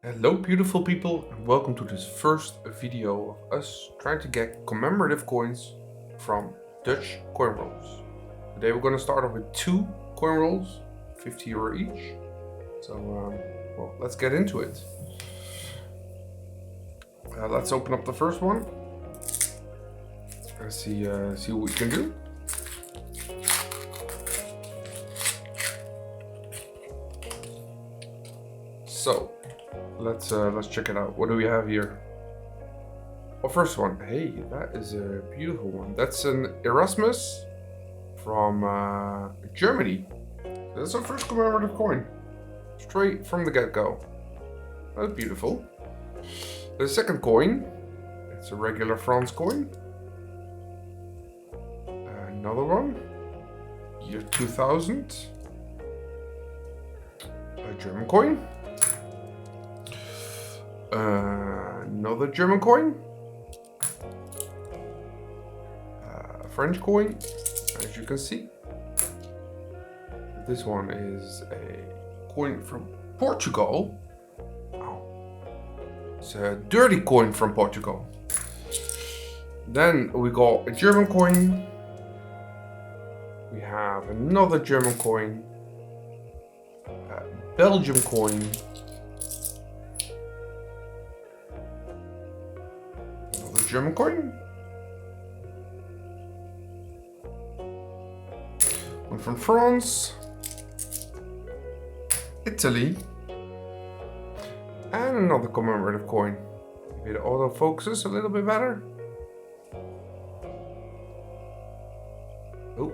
Hello beautiful people and welcome to this first video of us trying to get commemorative coins from Dutch coin rolls. Today we're going to start off with two coin rolls, €50 each. So well, let's get into it. Let's open up the first one and see what we can do. So let's check it out. What do we have here? Well, first one. Hey, that is a beautiful one. That's an Erasmus from Germany. That's our first commemorative coin, straight from the get-go. That's beautiful. The second coin, it's a regular France coin. Another one, year 2000, a German coin. Another German coin, a French coin, as you can see. This one is a coin from Portugal. Oh. It's a dirty coin from Portugal. Then we got a German coin. We have another German coin, a Belgium coin, German coin, one from France, Italy, and another commemorative coin. Maybe the autofocus a little bit better. Oh,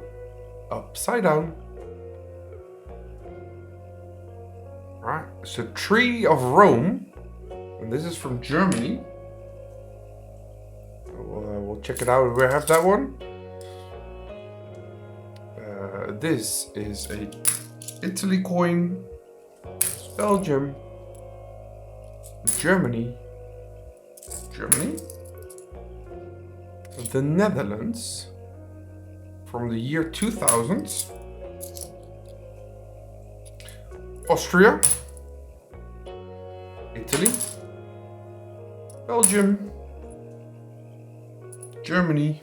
upside down. Right, it's a Tree of Rome, and this is from Germany. We'll check it out. We have that one. This is a Italy coin, Belgium, Germany, the Netherlands from the year 2000, Austria, Italy, Belgium, Germany,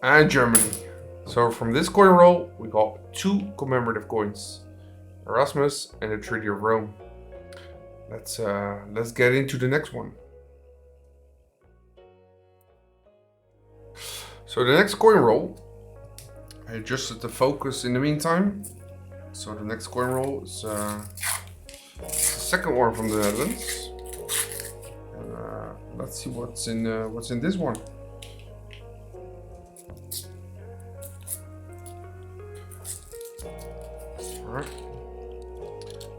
and Germany. So from this coin roll, we got two commemorative coins, Erasmus and the Treaty of Rome. Let's get into the next one. So the next coin roll, I adjusted the focus in the meantime. So the next coin roll is the second one from the Netherlands. Let's see what's in this one. All right.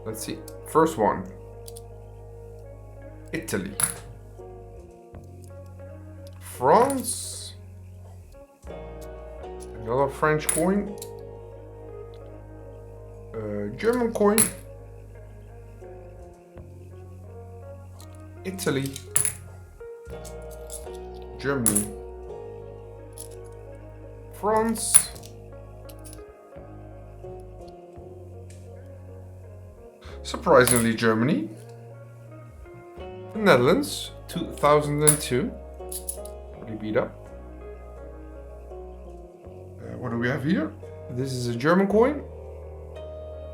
Let's see. First one. Italy. France. Another French coin. German coin. Italy. Germany, France, surprisingly Germany, the Netherlands, 2002, pretty beat up. What do we have here? This is a German coin,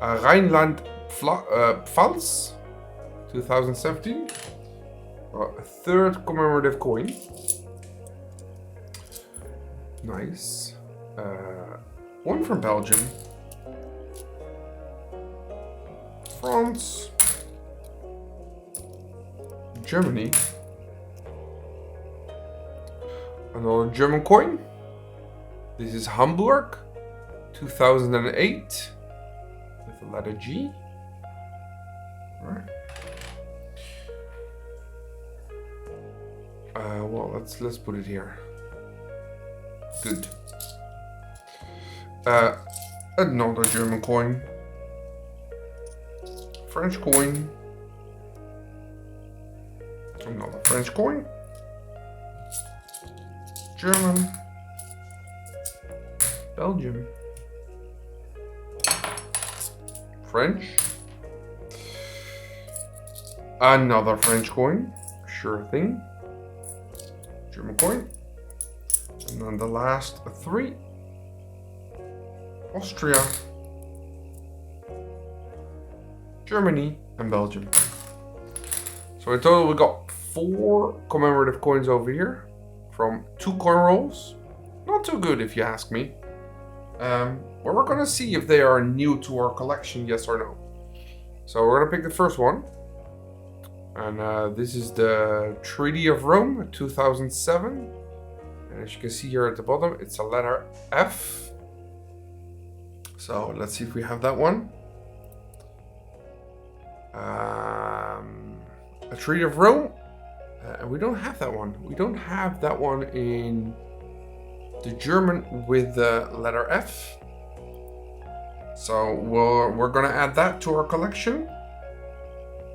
Rheinland-Pfalz, 2017, a third commemorative coin. Nice. One from Belgium, France, Germany, another German coin. This is Hamburg, 2008, with the letter G. All right. Well, let's put it here. Good. Another German coin, French coin, another French coin, German, Belgium, French. Another French coin. Sure thing. German coin. And then the last 3. Austria, Germany, and Belgium. So in total we got 4 commemorative coins over here from 2 coin rolls. Not too good if you ask me. Well, we're gonna see if they are new to our collection, yes or no. So we're gonna pick the first one. And this is the Treaty of Rome, 2007. And as you can see here at the bottom, it's a letter F. So let's see if we have that one. A Treaty of Rome. And we don't have that one. We don't have that one in the German with the letter F. So we're gonna add that to our collection.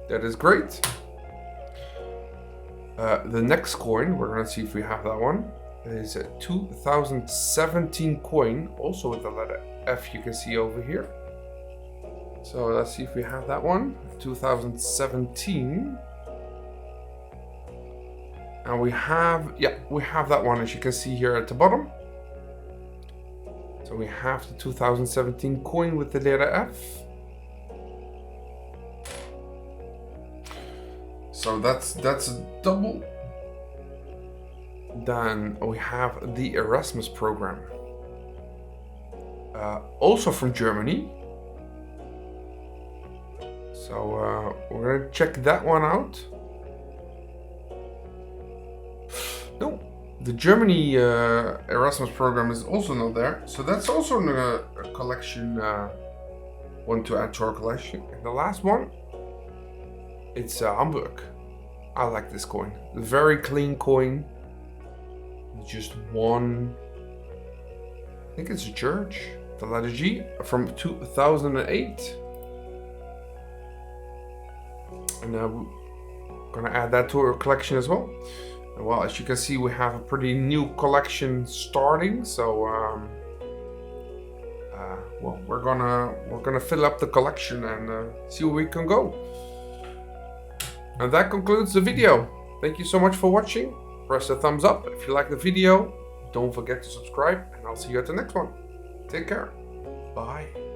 That is great. The next coin, we're gonna see if we have that one. It is a 2017 coin, also with the letter F, you can see over here. So let's see if we have that one. 2017. And we have that one, as you can see here at the bottom. So we have the 2017 coin with the letter F. So that's a double. Then we have the Erasmus program. Also from Germany. So we're gonna check that one out. No, the Germany Erasmus program is also not there. So that's also a collection one to add to our collection. And the last one, it's Hamburg. I like this coin. Very clean coin. Just one. I think it's a church. The letter G from 2008. And we're gonna add that to our collection as well. And well, as you can see, we have a pretty new collection starting. So well, we're gonna fill up the collection and see where we can go. And that concludes the video. Thank you so much for watching. Press the thumbs up if you like the video. Don't forget to subscribe, and I'll see you at the next one. Take care. Bye.